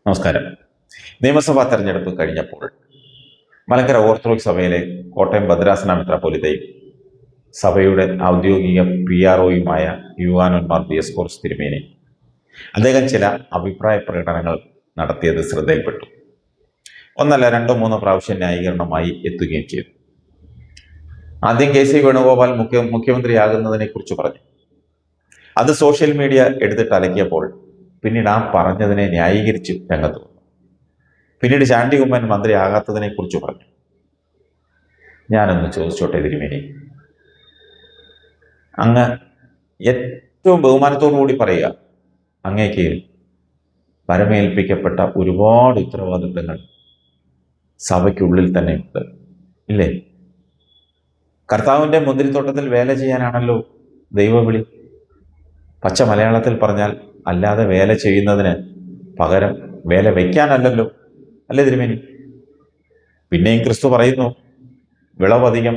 നമസ്കാരം. നിയമസഭാ തെരഞ്ഞെടുപ്പ് കഴിഞ്ഞപ്പോൾ മലങ്കര ഓർത്തഡോക്സ് സഭയിലെ കോട്ടയം ഭദ്രാസന മെത്രാപ്പൊലീത്തയും സഭയുടെ ഔദ്യോഗിക PROയുമായ യുവാനോൻ മാർ ദിയസ്കോറസ് തിരുമേനി അദ്ദേഹം ചില അഭിപ്രായ പ്രകടനങ്ങൾ നടത്തിയത് ശ്രദ്ധയിൽപ്പെട്ടു. ഒന്നല്ല, രണ്ടോ മൂന്നോ പ്രാവശ്യം ന്യായീകരണമായി എത്തുകയും ചെയ്തു. ആദ്യം KC വേണുഗോപാൽ മുഖ്യമന്ത്രിയാകുന്നതിനെ കുറിച്ച് പറഞ്ഞു. അത് സോഷ്യൽ മീഡിയ എടുത്തിട്ട് അലക്കിയപ്പോൾ പിന്നീട് ആ പറഞ്ഞതിനെ ന്യായീകരിച്ച് രംഗത്ത് വന്നു. പിന്നീട് ശാന്തി ഉമ്മൻ മന്ത്രിയാകാത്തതിനെ കുറിച്ച് പറഞ്ഞു. ഞാനൊന്ന് ചോദിച്ചോട്ടെ തിരുമേനി, അങ്ങ് ഏറ്റവും ബഹുമാനത്തോടുകൂടി പറയുക, അങ്ങേക്ക് പരമേൽപ്പിക്കപ്പെട്ട ഒരുപാട് ഉത്തരവാദിത്തങ്ങൾ സഭയ്ക്കുള്ളിൽ തന്നെ ഉണ്ട്, ഇല്ലേ? കർത്താവിൻ്റെ മുന്തിരിത്തോട്ടത്തിൽ വേല ചെയ്യാനാണല്ലോ ദൈവവിളി. പച്ച മലയാളത്തിൽ പറഞ്ഞാൽ അല്ലാതെ വേല ചെയ്യുന്നതിന് പകരം വേല വയ്ക്കാനല്ലല്ലോ, അല്ലേ തിരുമേനി? പിന്നെയും ക്രിസ്തു പറയുന്നു, വിളവധികം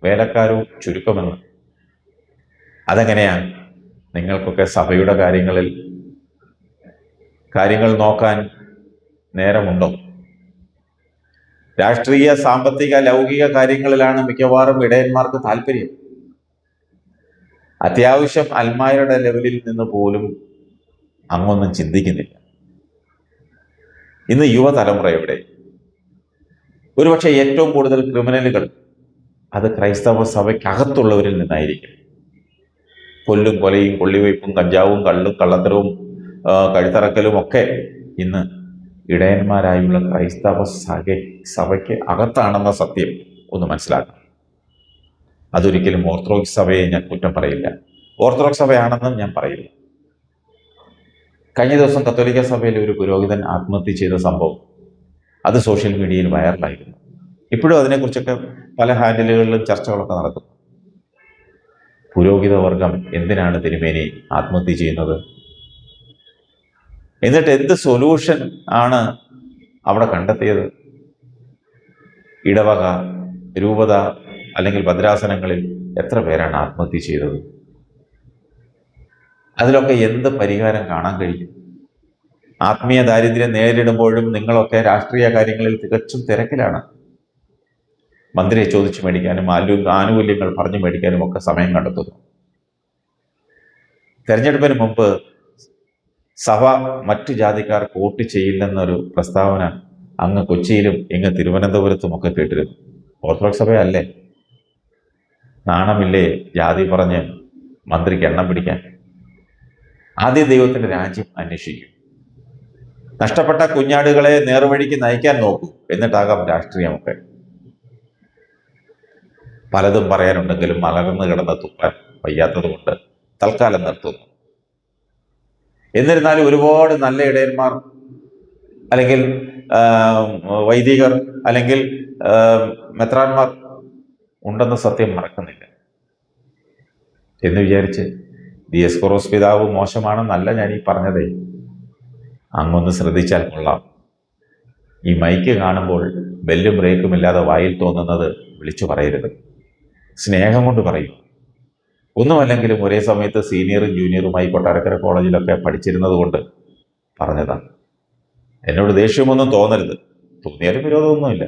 വേലക്കാരോ ചുരുക്കമെന്ന്. അതെങ്ങനെയാണ്? നിങ്ങൾക്കൊക്കെ സഭയുടെ കാര്യങ്ങൾ നോക്കാൻ നേരമുണ്ടോ? രാഷ്ട്രീയ, സാമ്പത്തിക, ലൗകിക കാര്യങ്ങളിലാണ് മിക്കവാറും ഇടയന്മാർക്ക് താല്പര്യം. അത്യാവശ്യം അൽമായരുടെ ലെവലിൽ നിന്ന് പോലും അങ്ങൊന്നും ചിന്തിക്കുന്നില്ല. ഇന്ന് യുവതലമുറയുടെ ഒരുപക്ഷെ ഏറ്റവും കൂടുതൽ ക്രിമിനലുകൾ അത് ക്രൈസ്തവ സഭയ്ക്കകത്തുള്ളവരിൽ നിന്നായിരിക്കും. കൊല്ലും കൊലയും കൊള്ളിവയ്പും കഞ്ചാവും കള്ളും കള്ളത്തരവും കഴുത്തറക്കലും ഒക്കെ ഇന്ന് ഇടയന്മാരായുള്ള ക്രൈസ്തവ സഭയ്ക്ക് അകത്താണെന്ന സത്യം ഒന്ന് മനസ്സിലാക്കണം. അതൊരിക്കലും ഓർത്തഡോക്സ് സഭയെ ഞാൻ കുറ്റം പറയില്ല, ഓർത്തഡോക്സ് സഭയാണെന്നും ഞാൻ പറയില്ല. കഴിഞ്ഞ ദിവസം കത്തോലിക്ക സഭയിലെ ഒരു പുരോഹിതൻ ആത്മഹത്യ ചെയ്ത സംഭവം അത് സോഷ്യൽ മീഡിയയിൽ വൈറലായിരുന്നു. ഇപ്പോഴും അതിനെക്കുറിച്ചൊക്കെ പല ഹാൻഡിലുകളിലും ചർച്ചകളൊക്കെ നടക്കുന്നു. പുരോഹിത വർഗം എന്തിനാണ് തിരുമേനി ആത്മഹത്യ ചെയ്യുന്നത്? എന്നിട്ട് എന്ത് സൊല്യൂഷൻ ആണ് അവിടെ കണ്ടെത്തിയത്? ഇടവക, രൂപത അല്ലെങ്കിൽ ഭദ്രാസനങ്ങളിൽ എത്ര പേരാണ് ആത്മഹത്യ ചെയ്തത്? അതിലൊക്കെ എന്ത് പരിഹാരം കാണാൻ കഴിയും? ആത്മീയ ദാരിദ്ര്യം നേരിടുമ്പോഴും നിങ്ങളൊക്കെ രാഷ്ട്രീയ കാര്യങ്ങളിൽ തികച്ചും തിരക്കിലാണ്. മന്ത്രിയെ ചോദിച്ചു മേടിക്കാനും ആനുകൂല്യങ്ങൾ പറഞ്ഞു മേടിക്കാനും ഒക്കെ സമയം കണ്ടെത്തുന്നു. തെരഞ്ഞെടുപ്പിന് മുമ്പ് സഭ മറ്റു ജാതിക്കാർക്ക് വോട്ട് ചെയ്യില്ലെന്നൊരു പ്രസ്താവന അങ്ങ് കൊച്ചിയിലും ഇങ്ങ് തിരുവനന്തപുരത്തും ഒക്കെ കേട്ടിരുന്നു. ഓർത്തഡോക്സ് സഭയല്ലേ? നാണമില്ലേ ജാതി പറഞ്ഞ് മന്ത്രിക്ക് എണ്ണം പിടിക്കാൻ? ആദ്യ ദൈവത്തിൻ്റെ രാജ്യം അന്വേഷിക്കും. നഷ്ടപ്പെട്ട കുഞ്ഞാടുകളെ നേർവഴിക്ക് നയിക്കാൻ നോക്കൂ, എന്നിട്ടാകാം രാഷ്ട്രീയമൊക്കെ. പലതും പറയാനുണ്ടെങ്കിലും മലർന്നു കിടന്ന് തുപ്പാൻ വയ്യാത്തത് കൊണ്ട് തൽക്കാലം നിർത്തുന്നു. എന്നിരുന്നാലും ഒരുപാട് നല്ല ഇടയന്മാർ അല്ലെങ്കിൽ വൈദികർ അല്ലെങ്കിൽ മെത്രാന്മാർ ഉണ്ടെന്ന സത്യം മറക്കുന്നില്ല. എന്ന് വിചാരിച്ച് ദിയസ്കോറോസ് പിതാവ് മോശമാണെന്നല്ല ഞാൻ ഈ പറഞ്ഞതേ. അങ്ങൊന്ന് ശ്രദ്ധിച്ചാൽ കൊള്ളാം. ഈ മൈക്ക് കാണുമ്പോൾ ബെല്ലും ബ്രേക്കും ഇല്ലാതെ വായിൽ തോന്നുന്നത് വിളിച്ചു പറയരുത്. സ്നേഹം കൊണ്ട് പറയൂ. ഒന്നുമല്ലെങ്കിലും ഒരേ സമയത്ത് സീനിയറും ജൂനിയറുമായി കൊട്ടാരക്കര കോളേജിലൊക്കെ പഠിച്ചിരുന്നത് കൊണ്ട് പറഞ്ഞതാണ്. എന്നോട് ദേഷ്യമൊന്നും തോന്നരുത്. തോന്നിയാലും വിരോധമൊന്നുമില്ല.